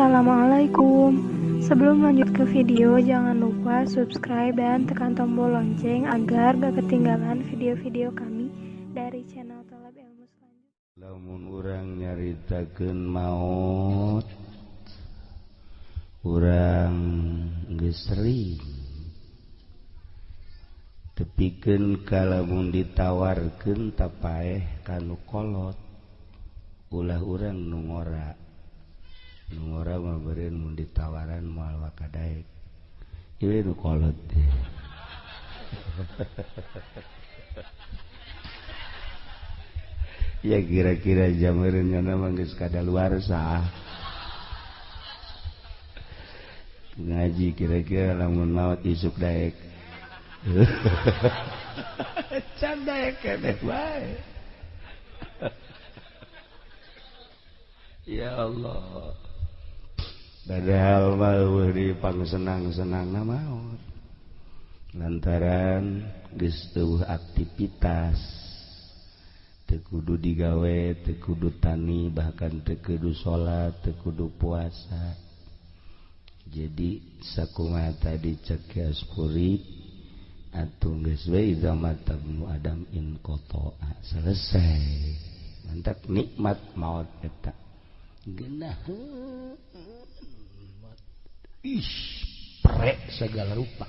Assalamualaikum. Sebelum lanjut ke video, jangan lupa subscribe dan tekan tombol lonceng agar gak ketinggalan video-video kami dari channel Thalab Ilmu selanjutnya. Lamun urang nyaritakeun maot, urang geus sering tepikeun kalamun ditawarkeun tapaeh kanu kolot, ulah urang nu ngora mah beureun mun ditawaran moal wakadaek ieu nu kolot teh. Ya kira-kira jameureun nya mah geus kadaluarsa ngaji, kira-kira lamun maot isuk daek can daek keneh bae. Ya Allah, padahal mah di pangsenang-senangna maot lantaran geus teu aktivitas, teu kudu digawe, teu kudu tani, bahkan teu kudu salat, teu kudu puasa. Jadi sakumaha tadi cek aspuri atuh geus we idza matabnu adam in qata'a, selesai. Mantap nikmat maot eta. Geunaheun prek segala rupa.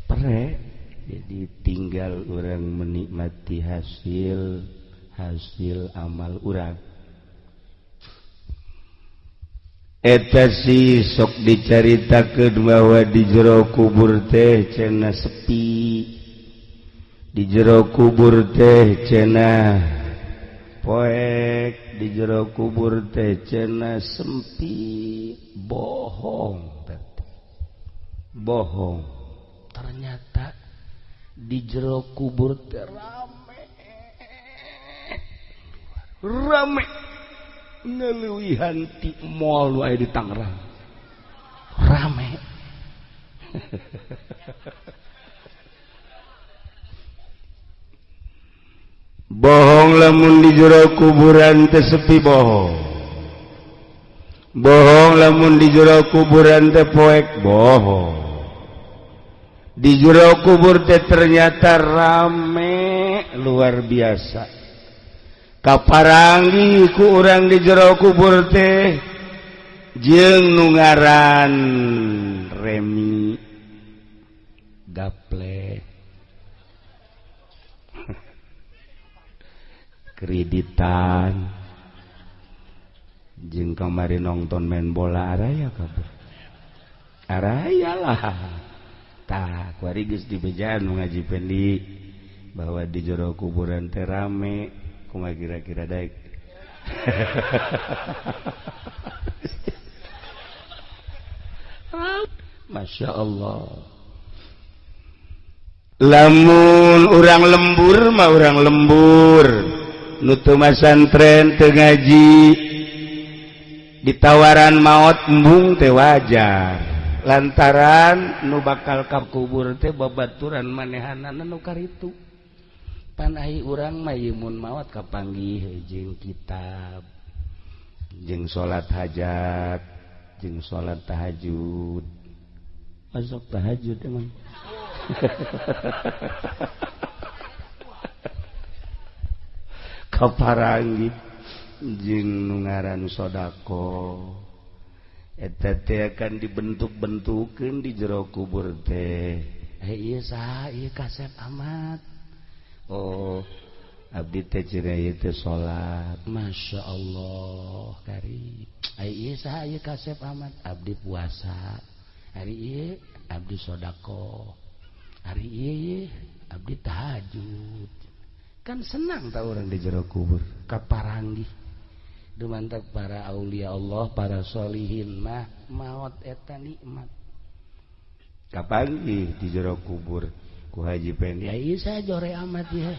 Prek, jadi tinggal orang menikmati hasil amal urang. Eta si sok dicaritakeun bahwa di jero kubur teh cenah sepi, di jero kubur teh cenah poek, di jero kubur teh cenah sempit. Bohong. Ternyata di jero kubur teh rame ngeleuwihan ti mall wae di Tangerang. Rame. Bohong lamun di jero kuburan teh sepi, bohong lamun di jero kuburan teh poek, bohong. Di jero kubur teh ternyata rame luar biasa. Kaparangi ku urang di jero kubur teh jeung nu ngaran Remi Gaple kreditan jeung kamari nonton main bola araya kabeh. Araya lah. Tah kuari geus dibejaan nu ngaji pendi bahwa di jero kuburan teh rame. Kumaha kira-kira daek. Masya Allah. Lamun urang lembur mah urang lembur, nu teu masantren teu ngaji, ditawaran maot embung teh wajar. Lantaran nu bakal ka kubur teh babaturan manehanana nu karitu. Pan ai urang mah mun maot kapanggih jeung kitab, jeung salat hajat, jeung salat tahajud. Masuk tahajud emang. Kaparanggih jeung nu ngaran sodako. Eta teh akan dibentuk-bentukeun di jero kubur teh. Ieu saha ieu kasep amat. Oh, abdi teh cenah ieu teh salat. Masya Allah karim. Ai ieu saha ieu kasep amat? Abdi puasa. Hari ieu abdi sodako. Hari ieu abdi tahajud. Kan senang tah urang di jero kubur. Kaparanggih. Dumantak para aulia Allah, para sholihin mah maot eta nikmat. Kapanggih di jero kubur ku Haji Pendi. Ya ieu saha jore amat ya.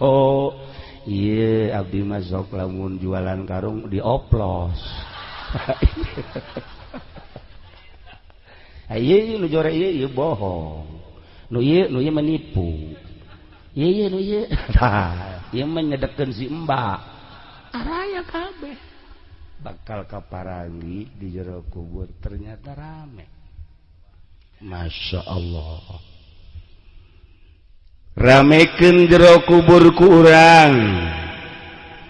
Oh, iya abdi mah sok lamun jualan karung dioplos. Ieu nu jore ieu bohong. nu ieu menipu. Ieu nu ieu. Tah, ieu menyedekeun si Mbak. Araya kabeh. Bakal kaparangi di jero kubur ternyata rame. Masya Allah. Ramekeun jero kubur ku urang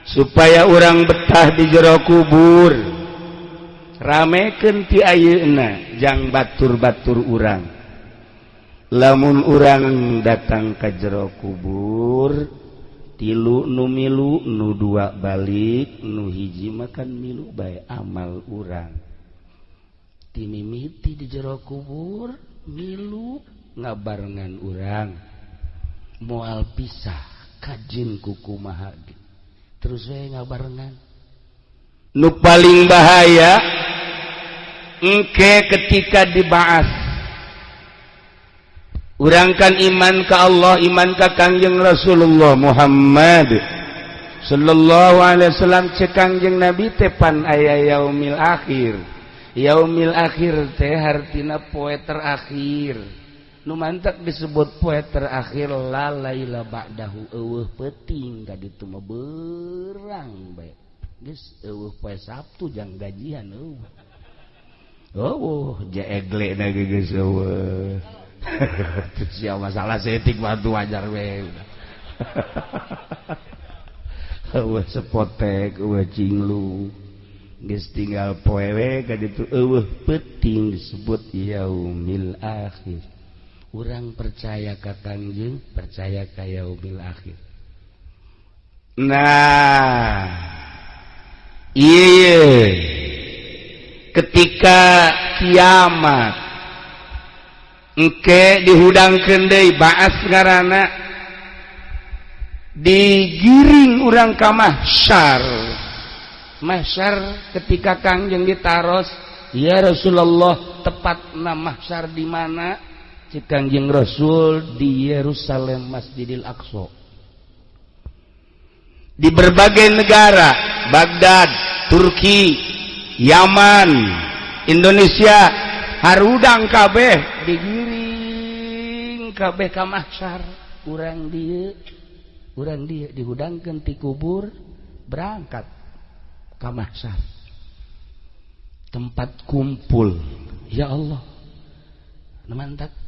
supaya urang betah di jero kubur. Ramekeun ti ayeuna jang batur-batur urang. Lamun urang datang ka jero kubur, tilu nu milu, nu dua balik, nu hiji makan milu bae amal urang. Timimiti di jero kubur milu ngabarengan urang. Moal pisah kajin kukumaha terus we ngabarengan. Nu paling bahaya engke ketika dibaas. Urang kan iman ka Allah, iman ka Kangjeng Rasulullah Muhammad sallallahu alaihi wasallam. Cek Kangjeng Nabi teh pan aya yaumil akhir. Yaumil akhir teh hartina poe terakhir. Nu mantak disebut poe terakhir la laila ba'dahu, eueuh peuting ka ditu mah beurang bae. Geus eueuh poe Sabtu jang gajian eueuh. Oh, jeeglena geus eueuh. Sia masalah setik batu wajar we. Eueuh sepotek, eueuh cinglu. Geus tinggal poe we ka ditu eueuh peuting disebut yaumil akhir. Urang percaya ka Kangjeng, percaya ka yaumil akhir. Nah, iya ketika kiamat engke dihudangkeun deui baas ngaranna, digiring urang ka mahsyar. Mahsyar ketika Kangjeng ditaros, ya Rasulullah, tepatna mahsyar di mana? Cik Kangjeng Rasul di Yerusalem Masjidil Aqsa. Di berbagai negara, Baghdad, Turki, Yaman, Indonesia, harudang kabeh digiring kabeh ka mahsyar. Urang dieu dihudangkeun ti kubur, berangkat ka mahsyar. Tempat kumpul. Ya Allah. Mantap.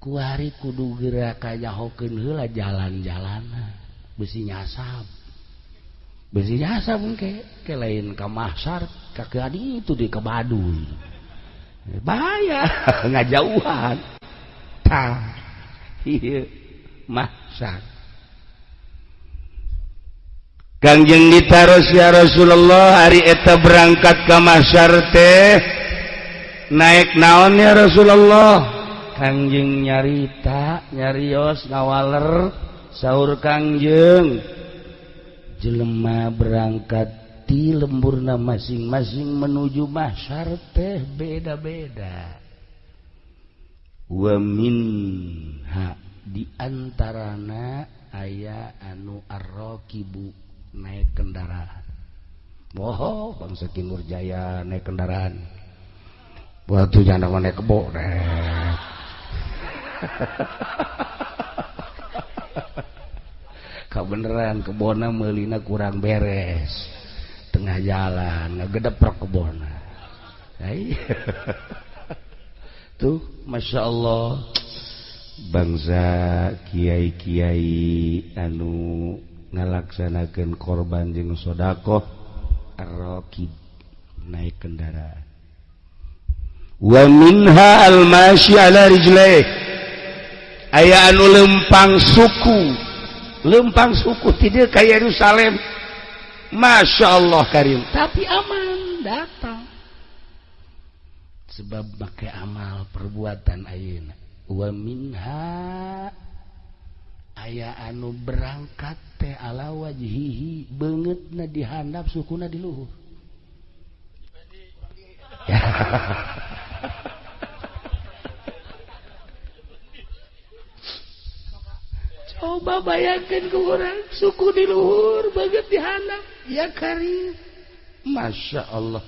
Kuari kudu geura kanyahokeun heula jalan-jalanna. Beusi nyasab engke lain ka mahsyar ka ditu di ka Baduy. Bahaya ngajauhan. Tah. Ieu mahsyar. Kangjeng ditaros ya Rasulullah, hari eta berangkat ka mahsyar teh naik naon ya Rasulullah? Kangjeng nyarita, nyarios ngawaler, saur Kangjeng, jelema berangkat ti lemburna masing-masing menuju mahsyar teh beda-beda. Wa minha di antarana aya anu arraqibu naik kendaraan. Moho bangsa Timur Jaya naik kendaraan. Waktu jana naik kebo deh. Kebeneran kebona meulina kurang beres, tengah jalan ngagedeprok kebona. Tuh Masya Allah, bangsa kiai-kiai anu ngalaksanakeun korban jeung sedekah ar-raqib naik kendaraan. Wa minha al-masyi ala rijlaih, aya anu lempang suku tidak ka Yerusalem. Masya Allah karim, tapi aman datang sebab make amal perbuatan ayeuna. Wa minha aya anu berangkat teh ala wajhihi, beungeutna dihandap sukuna di luhur. Coba bayangkan ke orang suku di luhur banget di handap, ya karim. Masya Allah.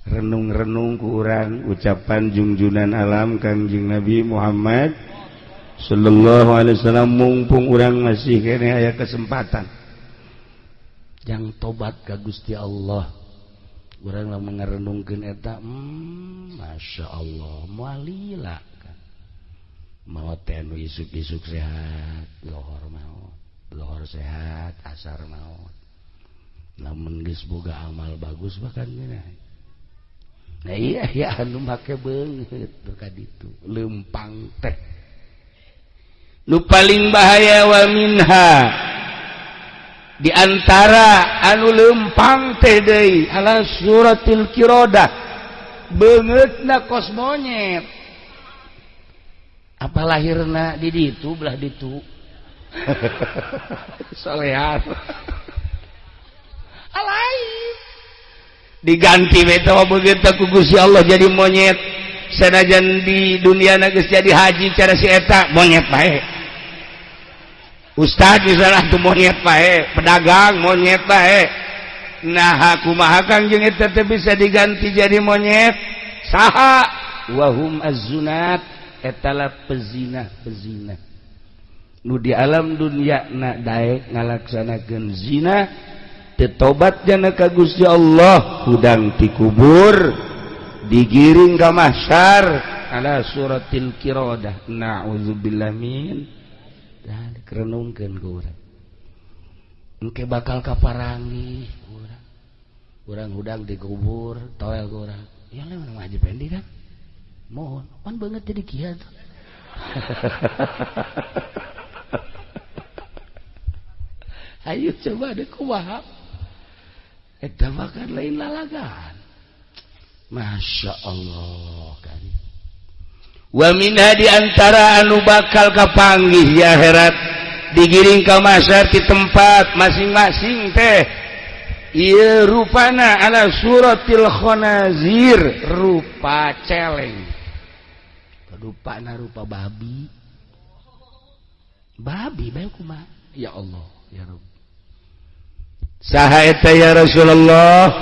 renung-renung ku urang ucapan junjunan alam Kangjeng Nabi Muhammad sallallahu alaihi wasallam mumpung urang masih kene aya kesempatan jang tobat ka Gusti Allah urang lamun ngarenungkeun eta masya Allah moal lila kan maot teh anu isuk-isuk sehat lohor sehat asar maot lamun geus boga amal bagus bahkan gini nah iya ya anu make beungeut ka ditu leumpang teh nu paling bahaya wa minha di antara anu leumpang teh deui ala suratil Qirodah beungeutna kos monyet apa lahirna di ditu belah ditu solehan alai diganti beta begitu ku Gusti Allah jadi monyet sanajan di dunia geus jadi haji cara si eta monyet bae ustad misalnya tuh monyet bae pedagang monyet bae nah kumaha Kangjeng eta teh bisa diganti jadi monyet saha wahum az-zunat eta la pezina nu di alam dunia na daek ngalaksanakeun zina tetobat jana ka Gusti Allah hudang ti kubur digiring ka mahsyar ala suratil Qirodah na'udzubillah min dalik renungkeun ku urang engke bakal kaparangi urang hudang di kubur toel ku urang ya lamun ngaji pendi kan mohon pan banget jadi kieu ayo coba deh kumaha eta makan lain lalagan masya Allah kan wa minha di antara anu bakal kapanggih di akhirat digiring ka mahsyar di tempat masing-masing teh ieu rupana ala suratil khanazir rupa celeng rupana rupa babi bae kumaha ya Allah ya Rabb saha eta ya Rasulullah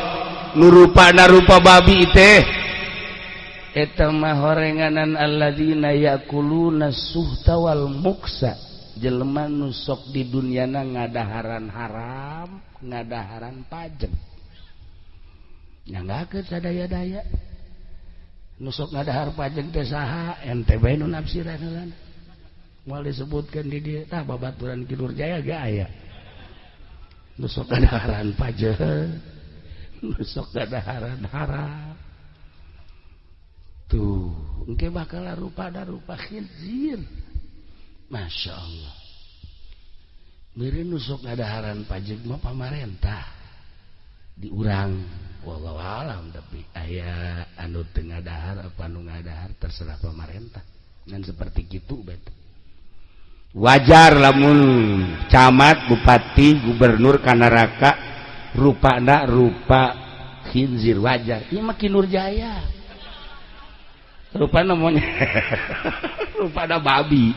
nu rupana rupa babi teh eta mah horenganan alladzina yakuluna suhta wal muksa jelema nu sok di dunyana ngadaharan haram ngadaharan pajeg nyanggakeun sadaya-daya nu sok ngadahar pajeg teh saha ente bae nu nafsiran heulana moal disebutkeun di dieu tah babaturan Ki Nurjaya ge aya nu sok ngadaharan pajeg nu sok ngadaharan haram tuh engke bakal rupa khinzir masya Allah meureun nu sok ngadaharan pajeg mah pamarentah diurang wallahu alam tapi aya anu teu ngadahar apa nu ngadahar terserah pamarentah ngan seperti kitu beta wajar lamun camat bupati gubernur ka neraka rupana rupa khinzir wajar ieu mah Ki Nurjaya rupana monyet rupana babi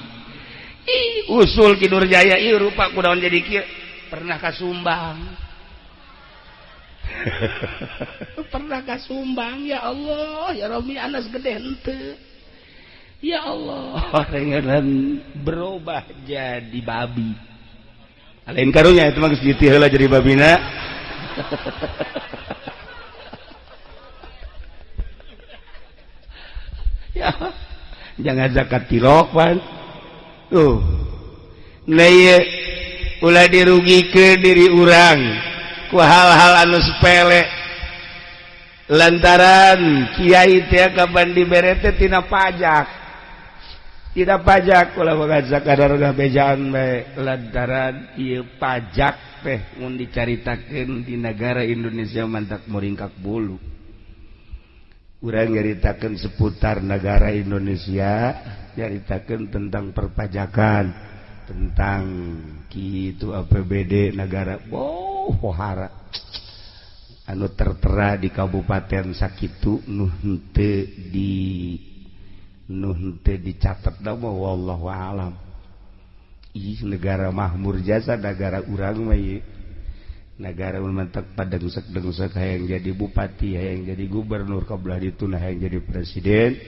usul Ki Nurjaya ieu rupa kunaon jadi kieu pernah kasumbang pernah kasumbang ya Allah ya Rabbi anas gede henteu ya Allah rengenan berubah jadi babi lain karunya itu mah geus ditih heula jadi babina ya jangan zakat tilok pan tuh nah ieu ulah dirugikeun diri urang ku hal-hal anu sepele lantaran kiai teh kapan dibere teh tina pajak tidak pajak ulah boga zakat harga bejaan bae lantaran ieu pajak teh mun dicaritakeun di negara Indonesia mantak muringkak bulu urang nyaritakeun seputar negara Indonesia nyaritakeun tentang perpajakan tentang kitu APBD negara pohara anu tertera di kabupaten sakitu nu henteu dicatet da mah wallahu alam ih negara makmur jasa negara urang mah ieu negara mentak padengsek-dengsek hayang jadi bupati, hayang jadi gubernur, kabelah dituna hayang jadi presiden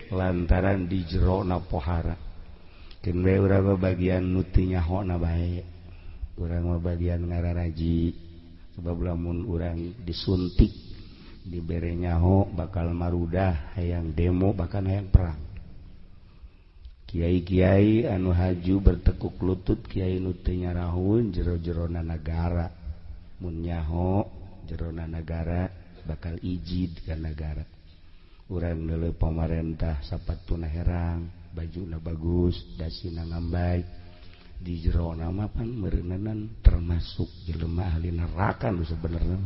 lantaran di jerona pohara. Keun bae urang mah bagian nu teu nyahona bae. Urang mah bagian ngararaji. Sebab lamun urang disuntik dibere nyaho bakal marudah, hayang demo bahkan hayang perang. Kiai-kiai anu haju bertekuk lutut, kiai nu teu nyarahun jero-jerona negara. Mun nyaho jerona negara bakal ijid ka negara. Urang neuleuh pamarentah sapatuna herang, bajuna bagus, dasina ngambay. Di jerona mah pan meureunan termasuk jelema ahli neraka nu sabenerna.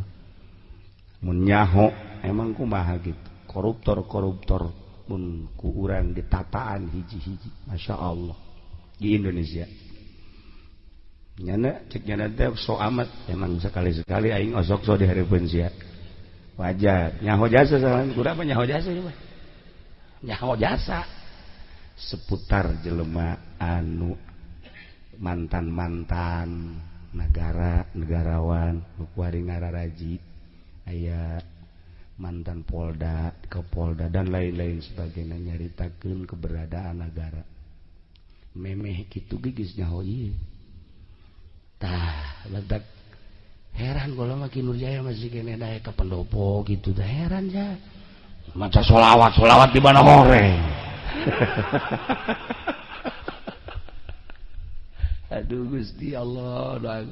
Mun nyaho emang kumaha gitu. Koruptor-koruptor mun ku urang ditataan hiji-hiji, Masya Allah di Indonesia. Nyana cek nyana teh so amat emang sekali-sekali aing osok so di hareupeun sia. Wajar nyaho jasa salan kuda apa nyaho jasa ieu mah. Nyaho jasa seputar jelema anu mantan-mantan negarawan nu kuari ngararaji, aya mantan Polda, Kapolda dan lain-lain sebagainya nyaritakeun keberadaan negara. Memeh kitu ge geus nyaho ieu. Tah, badak heran kalau mah Nurjaya masih kene dae ka pendopo gitu, dah heran ya. Maca solawat di mana horeng. Aduh Gusti Allah,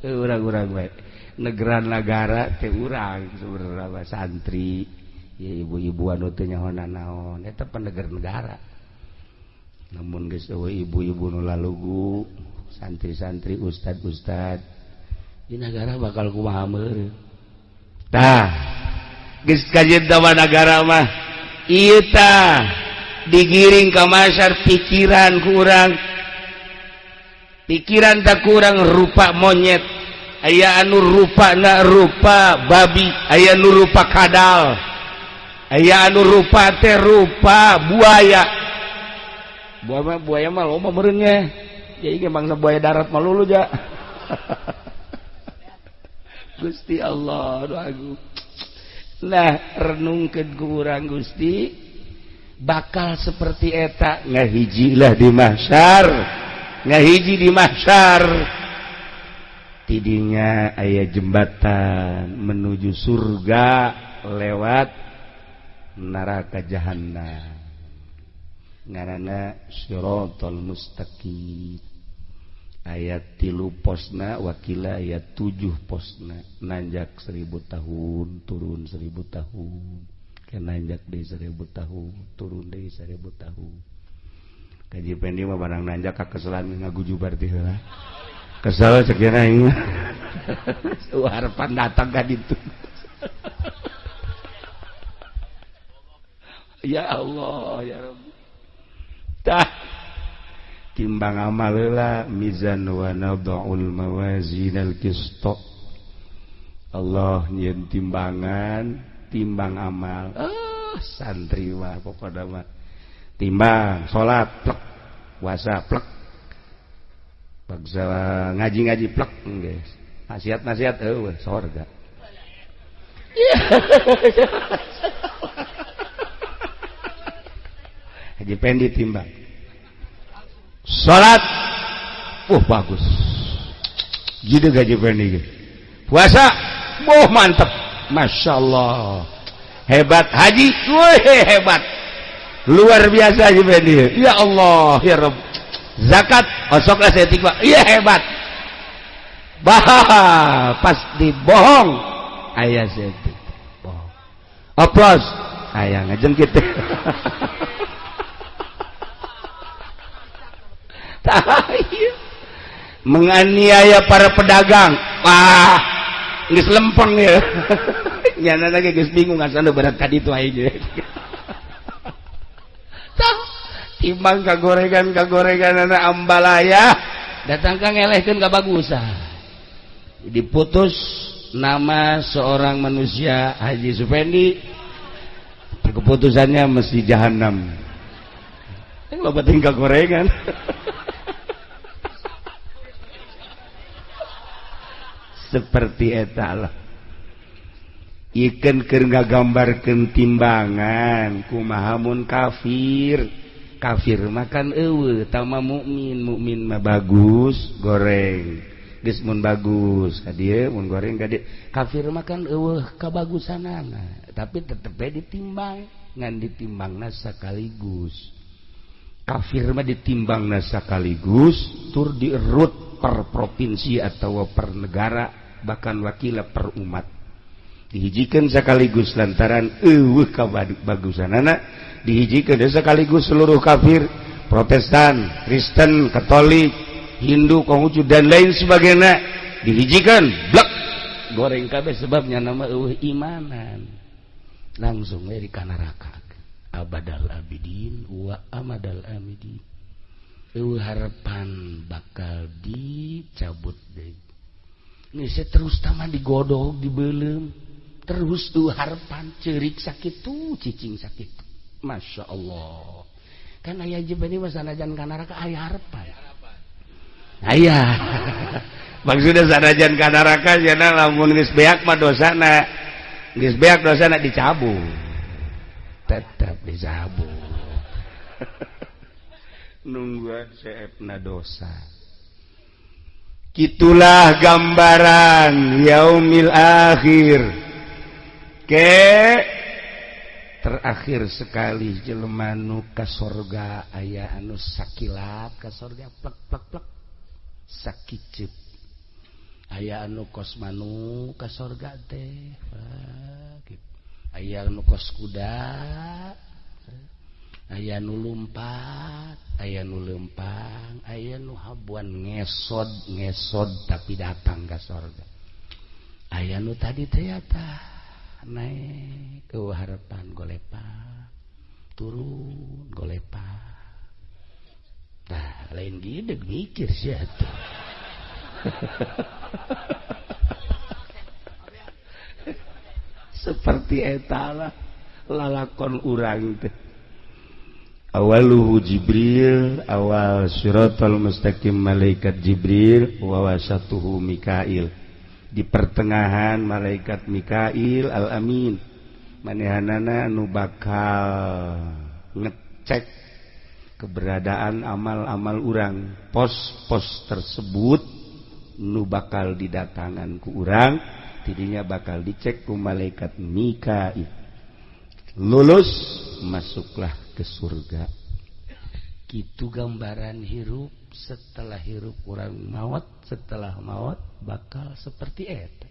urang-urang bae. Negara-negara teh urang sebenarnya santri, ya ibu-ibu anu teu nyahona naon, eta penegara-negara. Namun geus eueuh ibu-ibu nu lalugu, santri-santri, ustad-ustad, di negara bakal kumaha meureun. Tah, geus kajenna negara mah ieu tah digiring ka masyar pikiran ku urang. Pikiran tak kurang rupa monyet, aya anu rupana rupa babi, aya anu rupa kadal, aya anu rupa teh rupa buaya. Buaya mah loba meureun nya. Ya ieu mangsa buaya darat mah lulu ja. Gusti Allah doaku. Nah, renungkeun ku urang Gusti bakal seperti eta ngahijilah di mahsyar. Ngahiji di mahsyar tidinya aya jembatan menuju surga lewat neraka jahannam, ngaranna Shiratal Mustaqim. Ayat 3 posna wakila ayat 7 posna, nanjak 1000 tahun turun 1000 tahun, kenanjak deui 1000 tahun turun deui 1000 tahun. Kaji pendi mah barang nanjak ka keselan ngagujubar teh heula. Kesel cek dina aing mah. Harapan datang ka ditu. Ya Allah ya Rabbi. Tah timbang amal heula mizan wa nad'ul mawazinal qist. Allah nyieun timbangan, timbang amal. Santri mah pokona mah timbang salat plek, puasa plek, bagsa ngaji plek geus. Nasihat eueuh sorga. Haji pendi timbang. Salat bagus. Jideug haji pendi ge. Puasa mantep. Masyaallah. Hebat haji, hebat. Luar biasa aja dia. Ya Allah ya Rabb. Zakat osoklah setik Pak. Iya hebat. Bah pas dibohong aya setik. Bohong. Oplos aya ngajengkit. Menganiaya para pedagang. Wah, geus lempeng ya. Nyana lagi geus bingung asana berat ka ditu aja. Timbang kagorengan anak ambalaya datang ka ngelehkeun kabagusan. Diputus nama seorang manusia Haji Supendi, keputusannya mesti jahanam. Loba teh kagorengan. seperti eta lah ikan keur ngagambarkeun timbangan kumaha mun kafir makan eueuh tama mukmin mah bagus goreng geus mun bagus ka dieu mun goreng ka dieu kafir makan eueuh kabagusanana tapi tetep bae ditimbang ngan ditimbangna sakaligus kafir mah ditimbangna sakaligus tur dierut per provinsi atau per negara bahkan wakila per umat dihijikeun sakaligus lantaran eueuh kabagusanana dihijikeun sekaligus seluruh kafir Protestan, Kristen, Katolik, Hindu, Konghucu dan lain sebagainya dihijikeun blek goreng kabeh sebabnya nama eueuh imanan langsung we di neraka abadal abidin wa amadal amidin eueuh harapan bakal dicabut deui ini terus taman digodog dibeulem terus tuh harapan ceurik sakitu cicing sakitu Masya Allah kan ayah jebani masanajan ka neraka aya harapan aya maksudnya sanajan ka neraka cenah lamun geus beak mah dosana dicabut tetap dicabut nungguan seepna dosa kitulah gambaran yaumil akhir terakhir sekali jelema nu ka sorga aya anu sakilat ka sorga plek plek plek sakicep aya anu kos manu ka sorga teh aya anu kos kuda aya nu lumpat aya nu lempang aya nu habuan ngesod tapi datang ka sorga aya nu tadi teh eta naik ke harapan golepak turun golepak nah lain gini mikir sih atuh seperti eta lah lalakon urang teh awaluhu Jibril awal siratal mustaqim malaikat Jibril wa wasatuhu Mikail di pertengahan malaikat Mikail al-amin manehanana anu bakal ngecek keberadaan amal-amal urang pos-pos tersebut nu bakal didatangan ku urang tidinya bakal dicek ku malaikat Mikail lulus masuklah ke surga kitu gambaran hirup setelah hirup urang maut setelah maut bakal seperti eta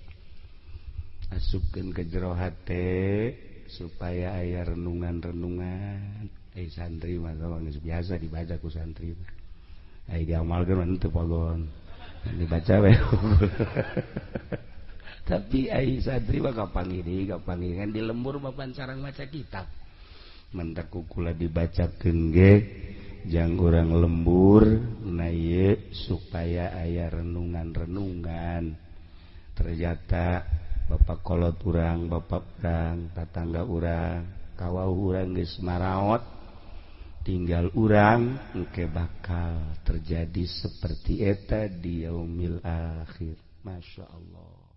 masukkeun ke jero hate supaya aya renungan-renungan santri mah geus biasa dibaca ku santri ai diamalkeun mah teu pogon dibaca we tapi ai santri mah kapanggih di lembur mah pancarang maca kitab mentak kula dibacakeun ge jang urang lembur na ieu supaya aya renungan-renungan ternyata bapak kolot urang bapak urang tatangga urang kawau urang geus maraot tinggal urang engke bakal terjadi seperti eta di yaumil akhir Masya Allah